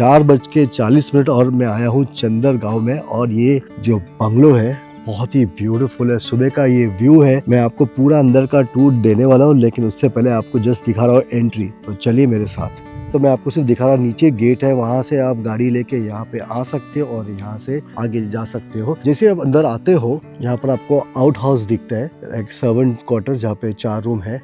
4:40 और मैं आया हूँ चंदर गांव में। और ये जो बंगलो है बहुत ही ब्यूटीफुल है। सुबह का ये व्यू है। मैं आपको पूरा अंदर का टूर देने वाला हूँ, लेकिन उससे पहले आपको जस्ट दिखा रहा हूँ एंट्री। तो चलिए मेरे साथ। तो मैं आपको सिर्फ दिखा रहा हूँ, नीचे गेट है, वहां से आप गाड़ी लेके यहाँ पे आ सकते हो और यहाँ से आगे जा सकते हो। जैसे आप अंदर आते हो, यहाँ पर आपको आउट हाउस दिखता है, एक सर्वेंट क्वार्टर जहाँ पे 4 रूम है।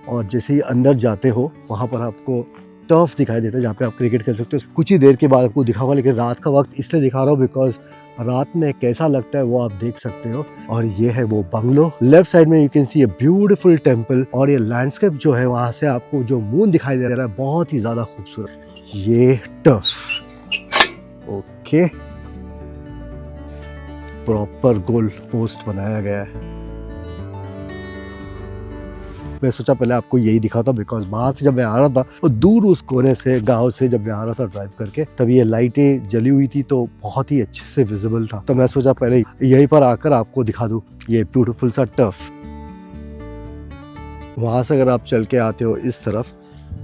और जैसे ही अंदर जाते हो वहाँ पर आपको टर्फ दिखाई देता है जहाँ पे आप क्रिकेट खेल सकते हो। कुछ ही देर के बाद आपको दिखाऊंगा, लेकिन रात का वक्त इसलिए दिखा रहा हूँ बिकॉज रात में कैसा लगता है वो आप देख सकते हो। और ये है वो बंगलो। लेफ्ट साइड में you can see a beautiful temple. और ये लैंडस्केप जो है वहाँ से आपको जो मून दिखाई दे रहा है बहुत ही ज्यादा खूबसूरत। ये turf okay, proper goal post बनाया गया है। मैं सोचा पहले आपको यही दिखाता बिकॉज बाहर से जब मैं आ रहा था और दूर उस कोने से गांव से जब मैं आ रहा था ड्राइव करके, तब ये लाइटें जली हुई थी तो बहुत ही अच्छे से विजिबल था। तो मैं सोचा पहले यहीं पर आकर आपको दिखा दूं ये ब्यूटीफुल सा टर्फ। वहां से अगर आप चल के आते हो इस तरफ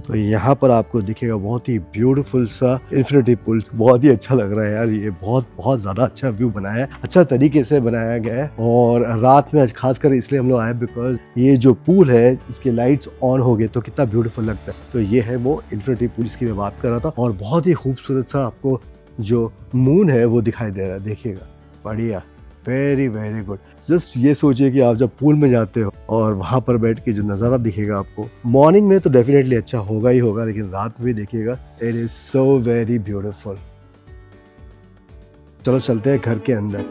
तो यहाँ पर आपको दिखेगा बहुत ही ब्यूटीफुल सा इन्फिनिटी पूल। बहुत ही अच्छा लग रहा है यार, ये बहुत ज़्यादा अच्छा व्यू बनाया है, अच्छा तरीके से बनाया गया है। और रात में खासकर इसलिए हम लोग आए बिकॉज ये जो पूल है इसके लाइट्स ऑन हो गए तो कितना ब्यूटीफुल लगता है। तो ये है वो इन्फिनिटी पूल जिसकी मैं बात कर रहा था। और बहुत ही खूबसूरत सा आपको जो मून है वो दिखाई दे रहा है, देखिएगा, बढ़िया, वेरी वेरी गुड। जस्ट ये सोचिए कि आप जब पूल में जाते हो और वहाँ पर बैठ के जो नज़ारा दिखेगा आपको, मॉर्निंग में तो डेफिनेटली अच्छा होगा ही होगा, लेकिन रात में भी देखिएगा, it is so very beautiful. चलो चलते हैं घर के अंदर।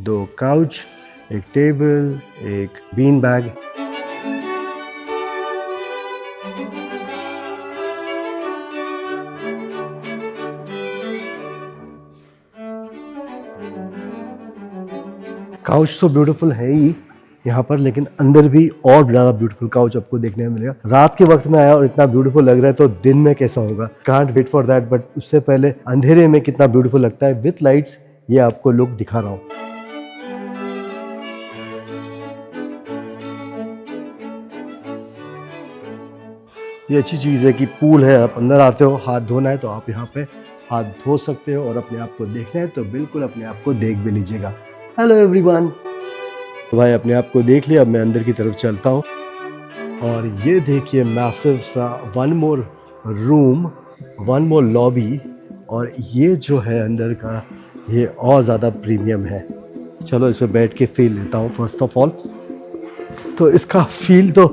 2 काउच, एक टेबल, एक बीन बैग। काउच तो ब्यूटीफुल है ही यहाँ पर, लेकिन अंदर भी और ज़्यादा ब्यूटीफुल काउच आपको देखने में मिलेगा। रात के वक्त में आया और इतना ब्यूटीफुल लग रहा है तो दिन में कैसा होगा, can't wait for that. But उससे पहले अंधेरे में कितना ब्यूटीफुल लगता है विथ लाइट्स, ये आपको लुक दिखा रहा हूँ। ये अच्छी चीज़ है कि पूल है, आप अंदर आते हो, हाथ धोना है तो आप यहाँ पे हाथ धो सकते हो, और अपने आप को देखना है तो बिल्कुल अपने आप को देख भी लीजिएगा। Hello everyone. तो भाई अपने आप को देख लिया, अब मैं अंदर की तरफ चलता हूँ। और ये देखिए मैसिव सा 1 मोर रूम, 1 मोर लॉबी। और ये जो है अंदर का ये और ज़्यादा प्रीमियम है। चलो इस पर बैठ के फील लेता हूँ फर्स्ट ऑफ ऑल। तो इसका फील तो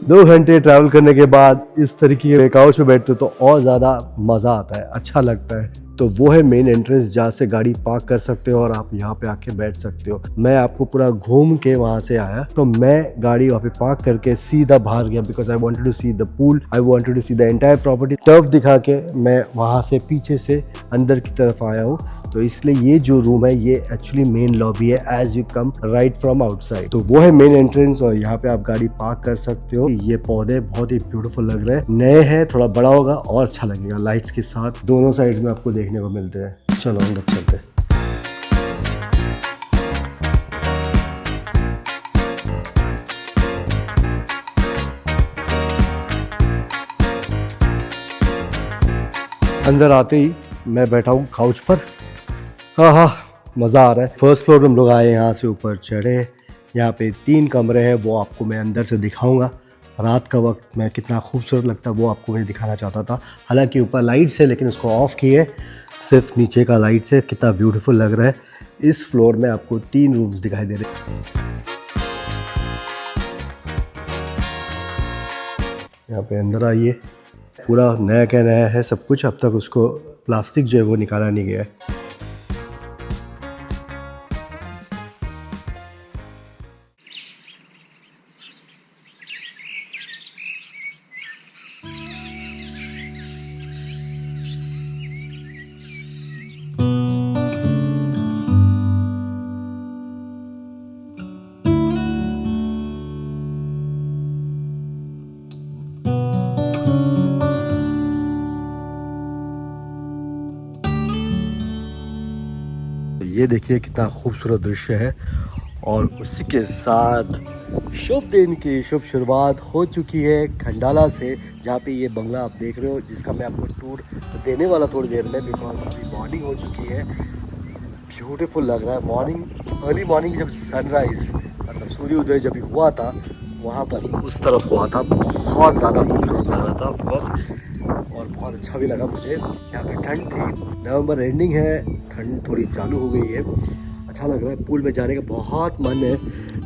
2 घंटे ट्रैवल करने के बाद इस तरीके के काउच पे बैठते हो तो और ज़्यादा मज़ा आता है, अच्छा लगता है। तो वो है मेन एंट्रेंस जहाँ से गाड़ी पार्क कर सकते हो और आप यहाँ पे आके बैठ सकते हो। मैं आपको पूरा घूम के वहाँ से आया तो मैं गाड़ी वहाँ पे पार्क करके सीधा बाहर गया because I wanted to see the pool, I wanted to see the entire property. Turf दिखा के मैं वहाँ से पीछे से अंदर की तरफ आया हूँ। तो इसलिए ये जो रूम है ये एक्चुअली मेन लॉबी है as you come right from outside. तो वो है मेन एंट्रेंस और यहाँ पे आप गाड़ी पार्क कर सकते हो। ये पौधे बहुत ही ब्यूटीफुल लग रहे हैं, नए हैं, थोड़ा बड़ा होगा और अच्छा लगेगा लाइट्स के साथ। दोनों साइड में आपको देखने को मिलते हैं। चलो अंदर चलते हैं। अंदर आते ही मैं बैठा हूँ काउच पर। हाँ, मज़ा आ रहा है। फर्स्ट फ्लोर हम लोग आए, यहाँ से ऊपर चढ़े। यहाँ पे 3 कमरे हैं, वो आपको मैं अंदर से दिखाऊंगा। रात का वक्त मैं कितना खूबसूरत लगता है वो आपको मैं दिखाना चाहता था। हालांकि ऊपर लाइट्स है लेकिन उसको ऑफ किए, सिर्फ नीचे का लाइट्स है। कितना ब्यूटीफुल लग रहा है। इस फ्लोर में आपको 3 रूम्स दिखाई दे रहे हैं। यहाँ पे अंदर आइए, पूरा नया क्या नया है सब कुछ। अब तक उसको प्लास्टिक जो है वो निकाला नहीं गया है। ये देखिए कितना खूबसूरत दृश्य है। और उसी के साथ शुभ दिन की शुभ शुरुआत हो चुकी है खंडाला से, जहाँ पे ये बंगला आप देख रहे हो, जिसका मैं आपको टूर देने वाला थोड़ी देर में, बिकॉज अभी मॉर्निंग हो चुकी है। ब्यूटीफुल लग रहा है। मॉर्निंग, अर्ली मॉर्निंग जब सनराइज़ मतलब सूर्योदय जब हुआ था वहाँ पर उस तरफ हुआ था, बहुत ज़्यादा खूबसूरत लग रहा था ऑफकोर्स, और बहुत अच्छा भी लगा मुझे। यहाँ पे ठंड थी, नवंबर एंडिंग है, ठंड थोड़ी चालू हो गई है। अच्छा लग रहा है। पूल में जाने का बहुत मन है,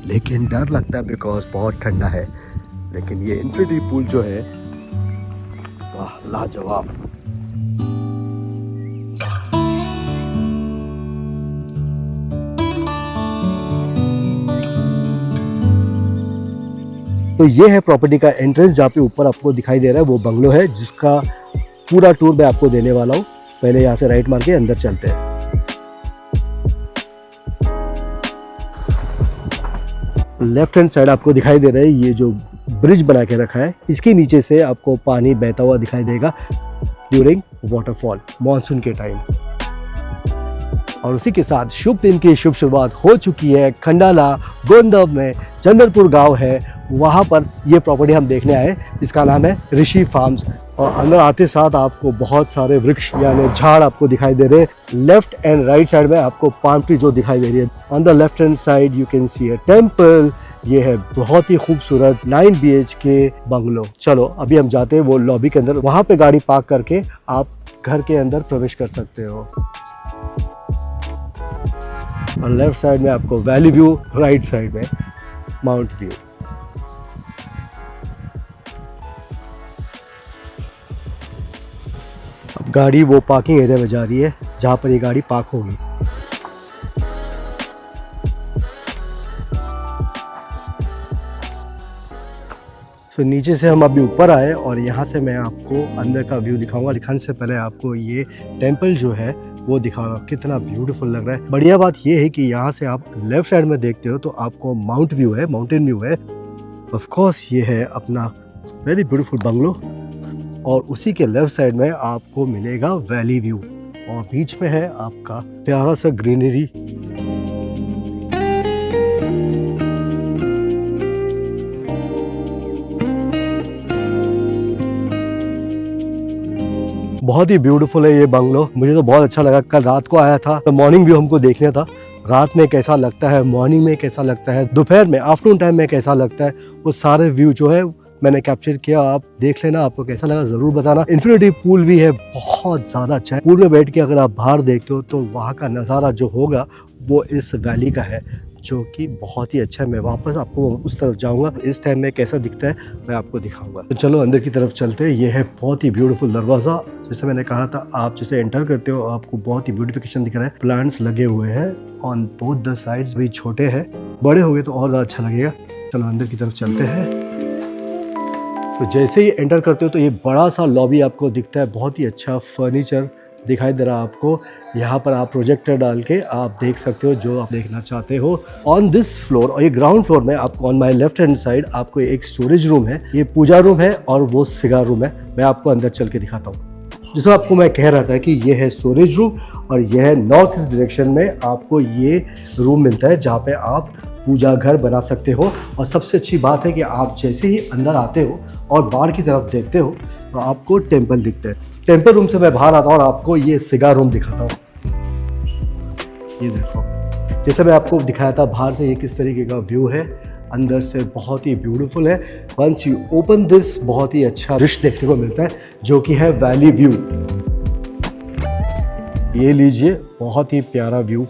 लेकिन डर लगता है बिकॉज बहुत ठंडा है। लेकिन ये इन्फिनिटी पूल जो है, वाह लाजवाब। तो ये है प्रॉपर्टी का एंट्रेंस, जहाँ पे ऊपर आपको दिखाई दे रहा है वो बंगलो है, जिसका पूरा टूर मैं आपको देने वाला हूँ। पहले यहाँ से राइट मार के अंदर चलते हैं। लेफ्ट हैंड साइड आपको दिखाई दे रहा है ये जो ब्रिज बना के रखा है, इसके नीचे से आपको पानी बहता हुआ दिखाई देगा ड्यूरिंग वाटरफॉल मॉनसून के टाइम। और उसी के साथ शुभ दिन की शुभ शुरुआत हो चुकी है। खंडाला गोंदब में चंद्रपुर गांव है, वहां पर ये प्रॉपर्टी हम देखने आए, इसका नाम है ऋषि फार्म्स। और अंदर आते साथ आपको बहुत सारे वृक्ष यानी झाड़ आपको दिखाई दे रहे हैं। लेफ्ट एंड राइट साइड में आपको पाम ट्री जो दिखाई दे रही है। On the left hand side you can see a temple. ये है बहुत ही खूबसूरत 9 BHK बंगलो। चलो अभी हम जाते हैं वो लॉबी के अंदर, वहां पे गाड़ी पार्क करके आप घर के अंदर प्रवेश कर सकते हो। और लेफ्ट साइड में आपको वैली व्यू, राइट साइड में माउंट व्यू। अब गाड़ी वो पार्किंग एरिया में जा रही है जहाँ पर ये गाड़ी पार्क होगी। तो नीचे से हम अभी ऊपर आए और यहाँ से मैं आपको अंदर का व्यू दिखाऊंगा। दिखाने से पहले आपको ये टेम्पल जो है वो दिखाऊंगा, कितना ब्यूटीफुल लग रहा है। बढ़िया बात ये है कि यहाँ से आप लेफ्ट साइड में देखते हो तो आपको माउंट व्यू है, माउंटेन व्यू है। ऑफ कोर्स ये है अपना वेरी ब्यूटीफुल बंगलो, और उसी के लेफ्ट साइड में आपको मिलेगा वैली व्यू, और बीच में है आपका प्यारा सा ग्रीनरी। बहुत ही ब्यूटीफुल है ये बंगलो, मुझे तो बहुत अच्छा लगा। कल रात को आया था तो मॉर्निंग व्यू हमको देखना था, रात में कैसा लगता है, मॉर्निंग में कैसा लगता है, दोपहर में आफ्टरनून टाइम में कैसा लगता है, वो सारे व्यू जो है मैंने कैप्चर किया। आप देख लेना, आपको कैसा लगा जरूर बताना। इन्फिनिटी पूल भी है, बहुत ज़्यादा अच्छा है। पूल में बैठ के अगर आप बाहर देखते हो तो वहाँ का नज़ारा जो होगा वो इस वैली का है, जो कि बहुत ही अच्छा है। मैं वापस आपको उस तरफ जाऊंगा, इस टाइम में कैसा दिखता है मैं आपको दिखाऊंगा। तो चलो अंदर की तरफ चलते हैं। ये है बहुत ही ब्यूटीफुल दरवाज़ा। जैसे मैंने कहा था, आप जैसे एंटर करते हो आपको बहुत ही ब्यूटिफिकेशन दिख रहा है। प्लांट्स लगे हुए हैं ऑन बोथ द साइड्स। अभी छोटे हैं, बड़े हो गए तो और ज़्यादा अच्छा लगेगा। चलो अंदर की तरफ चलते हैं। तो जैसे ही एंटर करते हो तो ये बड़ा सा लॉबी आपको दिखता है। बहुत ही अच्छा फर्नीचर दिखाई दे रहा है आपको। यहाँ पर आप प्रोजेक्टर डाल के आप देख सकते हो जो आप देखना चाहते हो। ऑन दिस फ्लोर, और ये ग्राउंड फ्लोर में आपको on my left hand side आपको एक स्टोरेज रूम है, ये पूजा रूम है और वो सिगार रूम है। मैं आपको अंदर चल के दिखाता हूँ। जैसा आपको मैं कह रहा था कि ये है स्टोरेज रूम, और यह है नॉर्थ ईस्ट डायरेक्शन में आपको ये रूम मिलता है जहाँ पे आप पूजा घर बना सकते हो। और सबसे अच्छी बात है कि आप जैसे ही अंदर आते हो और बाहर की तरफ देखते हो तो आपको टेम्पल दिखते हैं। टेम्पल रूम से मैं बाहर आता हूँ और आपको ये सिगार रूम दिखाता हूँ। ये देखो, जैसे मैं आपको दिखाया था बाहर से ये किस तरीके का व्यू है, अंदर से बहुत ही ब्यूटीफुल है। वंस यू ओपन दिस, बहुत ही अच्छा दृश्य देखने को मिलता है, जो कि है वैली व्यू। ये लीजिए, बहुत ही प्यारा व्यू।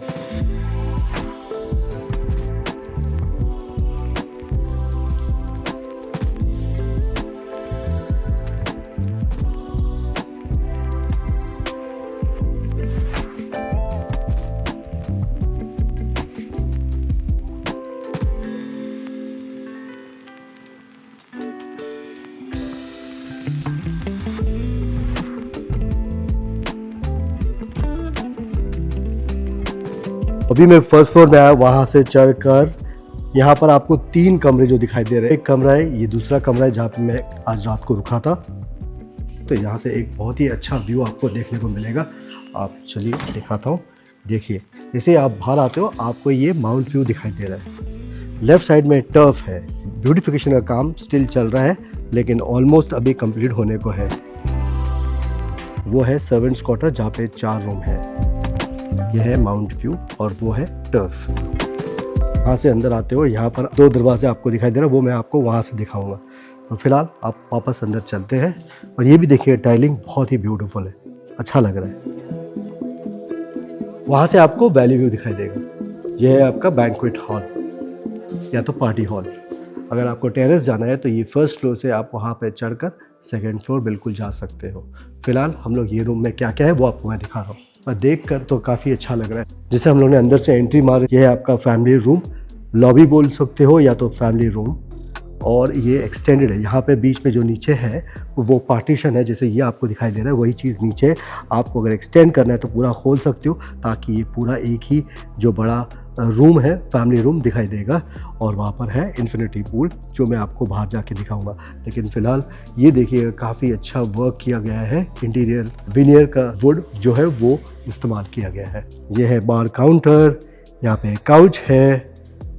अभी मैं फर्स्ट फ्लोर में आया, वहाँ से चढ़कर यहाँ पर आपको 3 कमरे जो दिखाई दे रहे हैं। एक कमरा है, ये दूसरा कमरा है जहाँ पे मैं आज रात को रुका था। तो यहाँ से एक बहुत ही अच्छा व्यू आपको देखने को मिलेगा। आप चलिए दिखाता हूँ। देखिए, जैसे आप बाहर आते हो आपको ये माउंट व्यू दिखाई दे रहा है। लेफ्ट साइड में टर्फ है। ब्यूटिफिकेशन का काम स्टिल चल रहा है, लेकिन ऑलमोस्ट अभी कंप्लीट होने को है। वो है सर्वेंट्स क्वार्टर जहाँ पे 4 रूम है। ये है माउंट व्यू और वो है टर्फ। वहाँ से अंदर आते हो, यहाँ पर 2 दरवाजे आपको दिखाई दे रहा है, वो मैं आपको वहाँ से दिखाऊंगा। तो फिलहाल आप वापस अंदर चलते हैं। और ये भी देखिए, टाइलिंग बहुत ही ब्यूटीफुल है, अच्छा लग रहा है। वहाँ से आपको वैली व्यू दिखाई देगा। यह है आपका बैंक्वेट हॉल या तो पार्टी हॉल। अगर आपको टेरेस जाना है तो ये फर्स्ट फ्लोर से आप वहाँ पे चढ़कर सेकंड फ्लोर बिल्कुल जा सकते हो। फिलहाल हम लोग ये रूम में क्या क्या है वो आपको मैं दिखा रहा हूँ, और देख कर तो काफ़ी अच्छा लग रहा है। जैसे हम लोग ने अंदर से एंट्री मारी, ये है आपका फैमिली रूम, लॉबी बोल सकते हो या तो फैमिली रूम। और ये एक्सटेंडेड है। यहाँ पे बीच में जो नीचे है वो पार्टीशन है, जैसे ये आपको दिखाई दे रहा है वही चीज़ नीचे आपको अगर एक्सटेंड करना है तो पूरा खोल सकते हो, ताकि ये पूरा एक ही जो बड़ा रूम है फैमिली रूम दिखाई देगा। और वहाँ पर है इन्फिनिटी पूल, जो मैं आपको बाहर जाके दिखाऊंगा। लेकिन फ़िलहाल ये देखिए, काफ़ी अच्छा वर्क किया गया है। इंटीरियर विनियर का वुड जो है वो इस्तेमाल किया गया है। ये है बार काउंटर, यहाँ पे काउच है,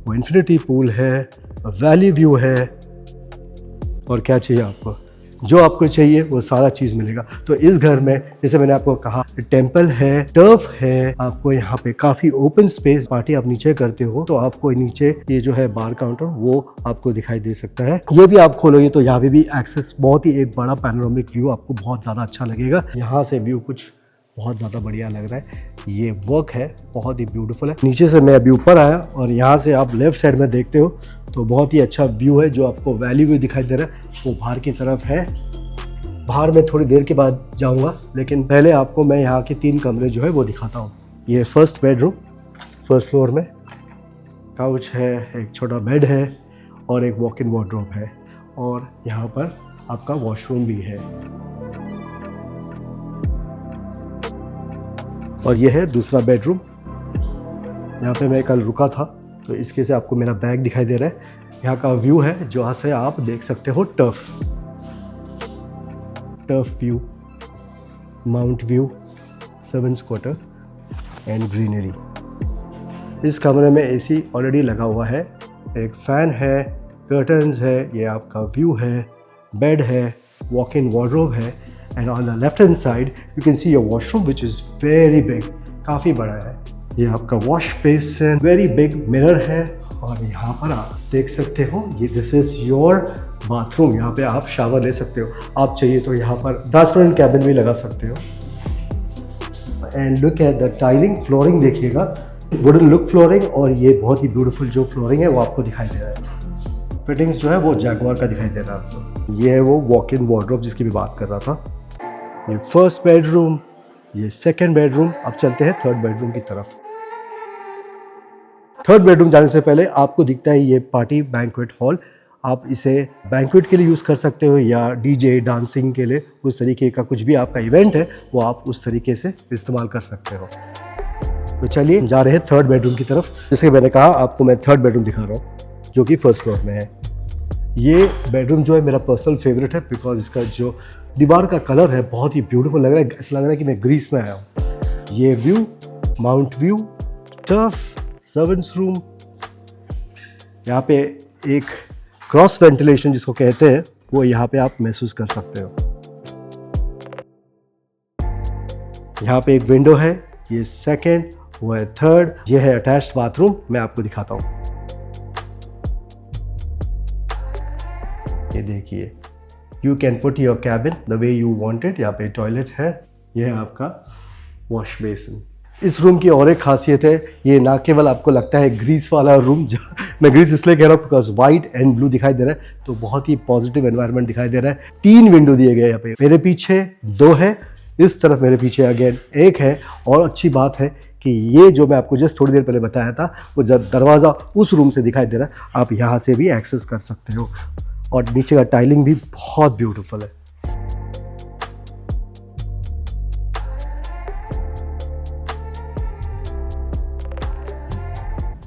वो इन्फिनिटी पूल है, वैली व्यू है। और क्या चाहिए आपको, जो आपको चाहिए वो सारा चीज़ मिलेगा। तो इस घर में जैसे मैंने आपको कहा, टेंपल है, टर्फ है, आपको यहाँ पे काफ़ी ओपन स्पेस। पार्टी आप नीचे करते हो तो आपको नीचे ये जो है बार काउंटर वो आपको दिखाई दे सकता है। ये भी आप खोलोगे तो यहाँ पे भी एक्सेस, बहुत ही एक बड़ा पैनोरामिक व्यू आपको बहुत ज़्यादा अच्छा लगेगा। यहाँ से व्यू कुछ बहुत ज़्यादा बढ़िया लग रहा है। ये वर्क है, बहुत ही ब्यूटीफुल है। नीचे से मैं अभी ऊपर आया और यहाँ से आप लेफ्ट साइड में देखते हो तो बहुत ही अच्छा व्यू है। जो आपको वैली व्यू दिखाई दे रहा है वो बाहर की तरफ है। बाहर में थोड़ी देर के बाद जाऊँगा, लेकिन पहले आपको मैं यहाँ के 3 कमरे जो है वो दिखाता हूँ। ये फर्स्ट बेडरूम, फर्स्ट फ्लोर में काउच है, एक छोटा बेड है और एक वॉक इन वार्डरोब है। और यहाँ पर आपका वॉशरूम भी है। और ये है दूसरा बेडरूम। यहाँ पे मैं कल रुका था तो इसके से आपको मेरा बैग दिखाई दे रहा है। यहाँ का व्यू है जो यहाँ से आप देख सकते हो turf view, mount view, servants quarter and greenery. इस कमरे में एसी ऑलरेडी लगा हुआ है, एक फ़ैन है, कर्टन्स है, ये आपका व्यू है, बेड है, वॉक इन वार्डरोब है। And on the left hand side you can see a washroom which is very big, काफ़ी बड़ा है। ये आपका wash basin, very big mirror है। और यहाँ पर आप देख सकते हो ये दिस इज़ योर बाथरूम। यहाँ पे आप शावर ले सकते हो। आप चाहिए तो यहाँ पर ट्रांसपेरेंट कैबिन भी लगा सकते हो। And look at the tiling, flooring देखिएगा, वुडन लुक फ्लोरिंग। और ये बहुत ही ब्यूटीफुल जो फ्लोरिंग है वो आपको दिखाई दे रहा है। फिटिंग्स जो है वो जैगुआर का दिखाई दे रहा है आपको। ये है वो वॉक इन वार्डरोब जिसकी भी बात कर रहा था। ये फर्स्ट बेडरूम, ये सेकंड बेडरूम। अब चलते हैं थर्ड बेडरूम की तरफ। थर्ड बेडरूम जाने से पहले आपको दिखता है ये पार्टी बैंक्वेट हॉल। आप इसे बैंक्वेट के लिए यूज़ कर सकते हो या डीजे डांसिंग के लिए, उस तरीके का कुछ भी आपका इवेंट है वो आप उस तरीके से इस्तेमाल कर सकते हो। तो चलिए जा रहे हैं थर्ड बेडरूम की तरफ। जैसे मैंने कहा आपको मैं थर्ड बेडरूम दिखा रहा हूँ जो कि फर्स्ट फ्लोर में है। ये बेडरूम जो है मेरा पर्सनल फेवरेट है, बिकॉज इसका जो दीवार का कलर है बहुत ही ब्यूटीफुल लग रहा है। ऐसा लग रहा है कि मैं ग्रीस में आया हूँ। ये view, mount view, turf, servants room. यहाँ पे एक क्रॉस वेंटिलेशन जिसको कहते हैं वो यहाँ पे आप महसूस कर सकते हो। यहाँ पे एक विंडो है, ये सेकंड, वो है थर्ड। ये है अटैच्ड बाथरूम, मैं आपको दिखाता हूँ। ये देखिए, you can put your cabin the way you wanted. यहाँ पे टॉयलेट है, ये है आपका वॉश बेसिन। इस रूम की और एक खासियत है, ये ना केवल आपको लगता है ग्रीस वाला रूम, मैं ग्रीस इसलिए कह रहा हूँ बिकॉज वाइट एंड ब्लू दिखाई दे रहा है, तो बहुत ही पॉजिटिव एनवायरनमेंट दिखाई दे रहा है। 3 विंडो दिए गए यहाँ पे, मेरे पीछे 2 है, इस तरफ मेरे पीछे अगेन 1 है। और अच्छी बात है कि ये जो मैं आपको जस्ट थोड़ी देर पहले बताया था वो दरवाज़ा उस रूम से दिखाई दे रहा है, आप यहाँ से भी एक्सेस कर सकते हो। और नीचे का टाइलिंग भी बहुत ब्यूटीफुल है।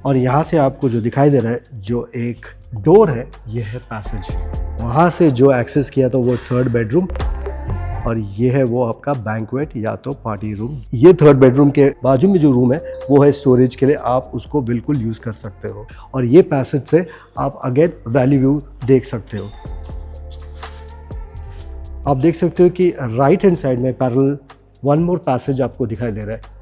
और यहाँ से आपको जो दिखाई दे रहा है, जो एक डोर है, ये है पैसेज। वहाँ से जो एक्सेस किया था वो थर्ड बेडरूम। और ये है वो आपका बैंक्वेट या तो पार्टी रूम। ये थर्ड बेडरूम के बाजू में जो रूम है वो है स्टोरेज के लिए, आप उसको बिल्कुल यूज़ कर सकते हो। और ये पैसेज से आप अगेन वैली व्यू देख सकते हो। आप देख सकते हो कि राइट हैंड साइड में पैरेलल वन मोर पैसेज आपको दिखाई दे रहा है।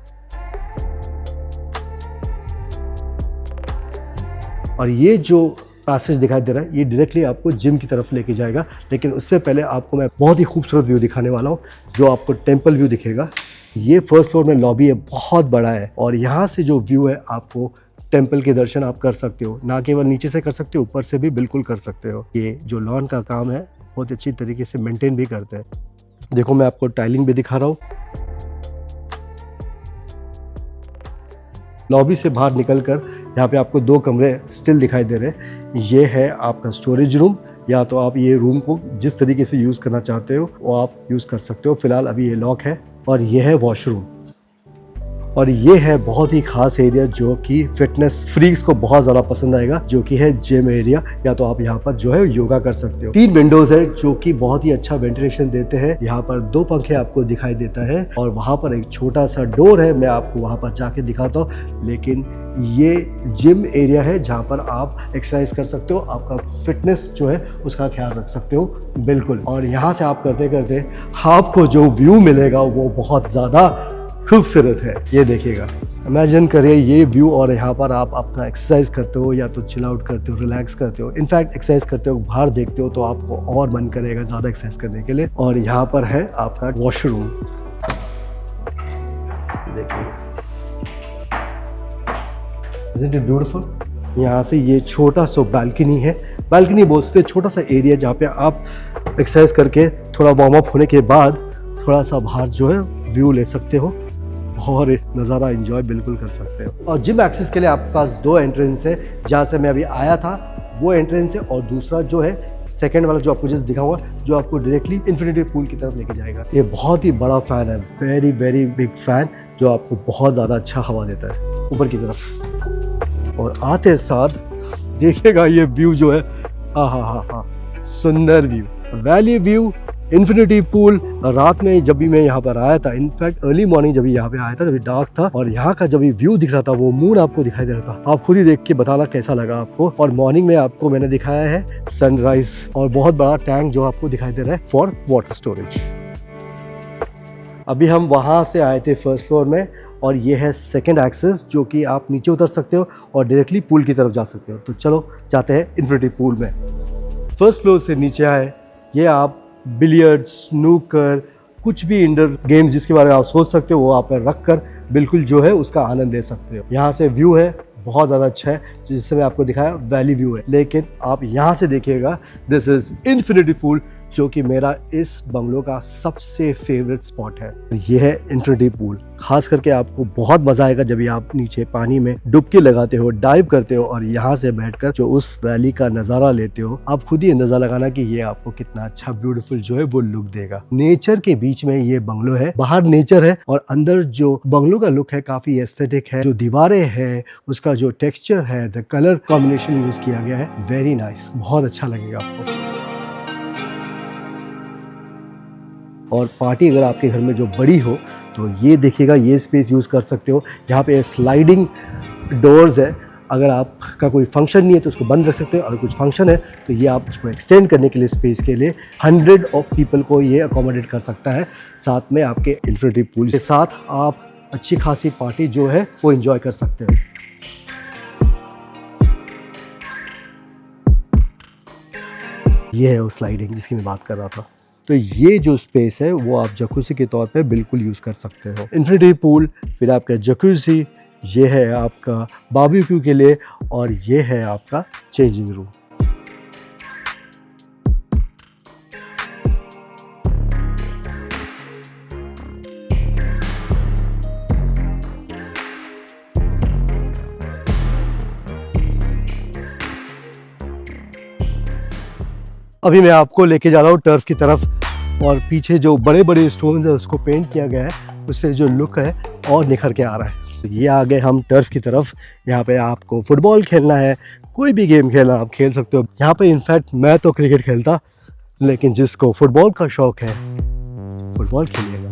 और ये जो पैसेज दिखाई दे रहा है ये डायरेक्टली आपको जिम की तरफ लेके जाएगा, लेकिन उससे पहले आपको मैं बहुत ही खूबसूरत व्यू दिखाने वाला हूँ जो आपको टेंपल व्यू दिखेगा। ये फर्स्ट फ्लोर में लॉबी है, बहुत बड़ा है, और यहाँ से जो व्यू है आपको टेंपल के दर्शन आप कर सकते हो। ना केवल नीचे से कर सकते हो, ऊपर से भी बिल्कुल कर सकते हो। ये जो लॉन का काम है बहुत अच्छी तरीके से मेंटेन भी करते हैं। देखो मैं आपको टाइलिंग भी दिखा रहा हूँ। लॉबी से बाहर निकलकर यहाँ पे आपको 2 कमरे स्टिल दिखाई दे रहे हैं। ये है आपका स्टोरेज रूम, या तो आप ये रूम को जिस तरीके से यूज़ करना चाहते हो वो आप यूज़ कर सकते हो। फिलहाल अभी ये लॉक है। और ये है वॉशरूम, और ये है बहुत ही खास एरिया जो कि फिटनेस फ्रीक्स को बहुत ज़्यादा पसंद आएगा, जो कि है जिम एरिया, या तो आप यहाँ पर जो है योगा कर सकते हो। 3 विंडोज़ है जो कि बहुत ही अच्छा वेंटिलेशन देते हैं। यहाँ पर 2 पंखे आपको दिखाई देता है, और वहाँ पर एक छोटा सा डोर है, मैं आपको वहाँ पर जाके दिखाता हूँ। लेकिन ये जिम एरिया है जहाँ पर आप एक्सरसाइज कर सकते हो, आपका फिटनेस जो है उसका ख्याल रख सकते हो बिल्कुल। और यहाँ से आप करते करते आपको जो व्यू मिलेगा वो बहुत ज़्यादा खूबसूरत है। ये देखिएगा, इमेजिन करिए ये व्यू, और यहाँ पर आप अपना एक्सरसाइज करते हो या तो चिल आउट करते हो, रिलैक्स करते हो। इनफैक्ट एक्सरसाइज करते हो, बाहर देखते हो तो आपको और मन करेगा ज़्यादा एक्सरसाइज करने के लिए। और यहाँ पर है आपका वॉशरूम, देखिए Isn't it beautiful? यहाँ से ये छोटा सा बालकनी है, बालकनी बोलते हैं छोटा सा एरिया जहाँ पे आप एक्सरसाइज करके थोड़ा वार्म अप होने के बाद थोड़ा सा बाहर जो है व्यू ले सकते हो और नज़ारा एंजॉय बिल्कुल कर सकते हो। और जिम एक्सेस के लिए आपके पास 2 एंट्रेंस है, जहाँ से मैं अभी आया था वो एंट्रेंस है, और दूसरा जो है सेकेंड वाला जो आपको जस्ट दिखाऊंगा जो आपको डायरेक्टली इन्फिनिटी पूल की तरफ लेके जाएगा। ये बहुत ही बड़ा फ़ैन है, वेरी वेरी बिग फ़ैन, जो आपको बहुत ज़्यादा अच्छा हवा देता है ऊपर की तरफ। और आते साथ देखिएगा ये व्यू जो है, हाँ, सुंदर view, valley view, infinity pool. रात में जब भी मैं यहाँ पर आया था, इनफैक्ट अर्ली मॉर्निंग जब यहाँ पे आया था, जब डार्क था और यहाँ का जब व्यू दिख रहा था, वो मून आपको दिखाई दे रहा था। आप खुद ही देख के बताना कैसा लगा आपको। और मॉर्निंग में आपको मैंने दिखाया है सनराइज, और बहुत बड़ा टैंक जो आपको दिखाई दे रहा है फॉर वाटर स्टोरेज। अभी हम वहाँ से आए थे फर्स्ट फ्लोर में, और ये है सेकंड एक्सेस जो कि आप नीचे उतर सकते हो और डायरेक्टली पूल की तरफ जा सकते हो। तो चलो जाते हैं इन्फिनिटी पूल में। फर्स्ट फ्लोर से नीचे आए, ये आप बिलियर्ड्स, स्नूकर, कुछ भी इंडोर गेम्स जिसके बारे में आप सोच सकते हो वो आप रख कर बिल्कुल जो है उसका आनंद ले सकते हो। यहाँ से व्यू है बहुत ज़्यादा अच्छा है, जिससे मैं आपको दिखाया वैली व्यू है। लेकिन आप यहाँ से देखिएगा, दिस इज इन्फिनिटी पूल, जो कि मेरा इस बंगलो का सबसे फेवरेट स्पॉट है। ये है इन्फिनिटी पूल। खास करके आपको बहुत मजा आएगा जब ये आप नीचे पानी में डुबकी लगाते हो, डाइव करते हो, और यहाँ से बैठकर जो उस वैली का नज़ारा लेते हो। आप खुद ही अंदाजा लगाना कि ये आपको कितना अच्छा ब्यूटीफुल जो है वो लुक देगा। नेचर के बीच में ये बंगलो है, बाहर नेचर है और अंदर जो बंगलो का लुक है काफी एस्थेटिक है। जो दीवारें हैं, उसका जो टेक्सचर है, द कलर कॉम्बिनेशन यूज किया गया है, वेरी नाइस, बहुत अच्छा लगेगा आपको। और पार्टी अगर आपके घर में जो बड़ी हो तो ये देखिएगा, ये स्पेस यूज़ कर सकते हो। यहाँ पे स्लाइडिंग डोर्स है, अगर आपका कोई फंक्शन नहीं है तो उसको बंद रख सकते हो, अगर कुछ फंक्शन है तो ये आप उसको एक्सटेंड करने के लिए स्पेस के लिए 100 ऑफ पीपल को ये अकोमोडेट कर सकता है। साथ में आपके इन्फिनिटी पूल के साथ आप अच्छी खासी पार्टी जो है वो एंजॉय कर सकते हो। ये है वो स्लाइडिंग जिसकी मैं बात कर रहा था। तो ये जो स्पेस है वो आप जकूसी के तौर पे बिल्कुल यूज़ कर सकते हो। इन्फिनिटी पूल, फिर आपका जकूसी, ये है आपका बारबेक्यू के लिए, और ये है आपका चेंजिंग रूम। अभी मैं आपको लेके जा रहा हूँ टर्फ की तरफ, और पीछे जो बड़े बड़े स्टोन्स है उसको पेंट किया गया है, उससे जो लुक है और निखर के आ रहा है। तो ये आ गए हम टर्फ की तरफ। यहाँ पे आपको फुटबॉल खेलना है, कोई भी गेम खेलना आप खेल सकते हो। यहाँ पे इनफैक्ट मैं तो क्रिकेट खेलता, लेकिन जिसको फुटबॉल का शौक है फुटबॉल खेलिएगा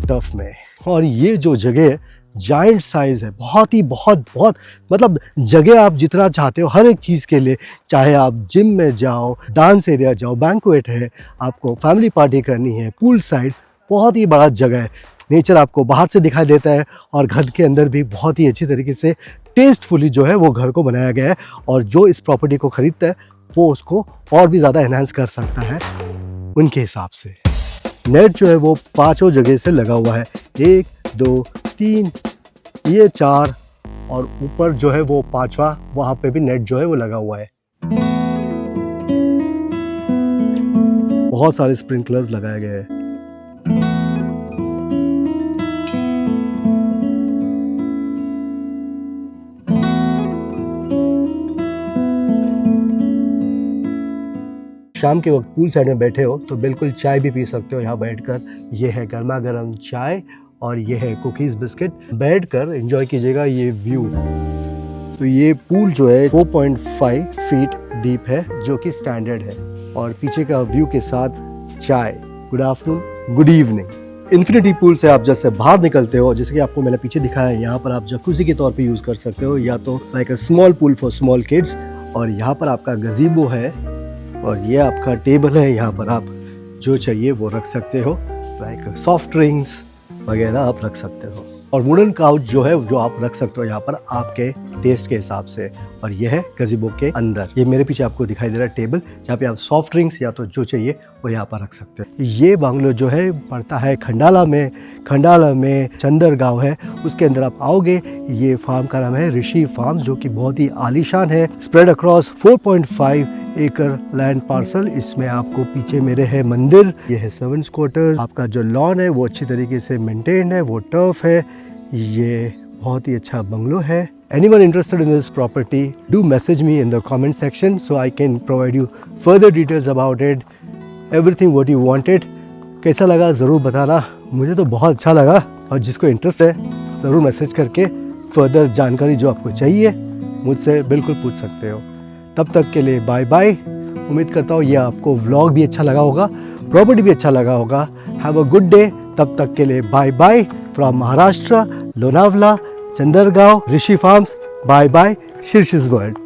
टर्फ में। और ये जो जगह है जाइंट साइज है, बहुत मतलब जगह आप जितना चाहते हो हर एक चीज़ के लिए, चाहे आप जिम में जाओ, डांस एरिया जाओ, बैंक्वेट है, आपको फैमिली पार्टी करनी है, पूल साइड, बहुत ही बड़ा जगह है। नेचर आपको बाहर से दिखाई देता है और घर के अंदर भी बहुत ही अच्छी तरीके से टेस्टफुली जो है वो घर को बनाया गया है। और जो इस प्रॉपर्टी को खरीदता है वो उसको और भी ज़्यादा एनहांस कर सकता है उनके हिसाब से। नेट जो है वो 5 जगह से लगा हुआ है, 1 2 3 ये 4 और ऊपर जो है वो 5वां, वहाँ पे भी नेट जो है वो लगा हुआ है। बहुत सारे स्प्रिंकलर्स लगाए गए हैं। शाम के वक्त पूल साइड में बैठे हो तो बिल्कुल चाय भी पी सकते हो यहाँ बैठकर। ये है गर्मा गर्म चाय और ये है कुकीज़ बिस्किट, बैठकर एंजॉय कीजिएगा ये व्यू। तो ये पूल जो है 4.5 फीट डीप है जो कि स्टैंडर्ड है, और पीछे का व्यू के साथ चाय। Good afternoon, good evening. Infinity pool से आप जैसे बाहर निकलते हो, जैसे कि आपको मैंने पीछे दिखाया है, यहाँ पर आप जकूज़ी के तौर पे यूज़ कर सकते हो, या तो like a small pool for small kids. और यहाँ पर आपका गज़ीबो है और ये आपका टेबल है, यहाँ पर आप जो चाहिए वो रख सकते हो, लाइक सॉफ्ट ड्रिंक्स वगैरह आप रख सकते हो। और वुडन काउच जो है जो आप रख सकते हो यहाँ पर आपके टेस्ट के हिसाब से। और ये है गज़ीबो के अंदर। ये मेरे पीछे आपको दिखाई दे रहा है टेबल, जहाँ पे आप सॉफ्ट ड्रिंक्स या तो जो चाहिए वो यहाँ पर रख सकते हो। ये बांग्लो जो है पड़ता है खंडाला में चंदरगांव है, उसके अंदर आप आओगे। ये फार्म का नाम है ऋषि फार्म, जो कि बहुत ही आलीशान है, स्प्रेड अक्रॉस 4.5 एकड़ लैंड पार्सल। इसमें आपको पीछे मेरे है मंदिर, ये है सर्वेंट्स क्वार्टर, आपका जो लॉन है वो अच्छी तरीके से मेंटेन्ड है, वो टर्फ है। ये बहुत ही अच्छा बंगलो है। Anyone interested in this property, do message me in the comment section so I can provide you further details about it, everything what you wanted. कैसा लगा ज़रूर बताना, मुझे तो बहुत अच्छा लगा। और जिसको इंटरेस्ट है ज़रूर मैसेज करके फर्दर जानकारी जो आपको चाहिए मुझसे बिल्कुल पूछ सकते हो। तब तक के लिए बाय बाय। उम्मीद करता हूँ ये आपको व्लॉग भी अच्छा लगा होगा, प्रॉपर्टी भी अच्छा लगा होगा। Have a good day. तब तक के लिए bye bye from Maharashtra, Lonavala, Chandargaon, Rishi farms. Bye bye, शीर्षिस वर्ल्ड।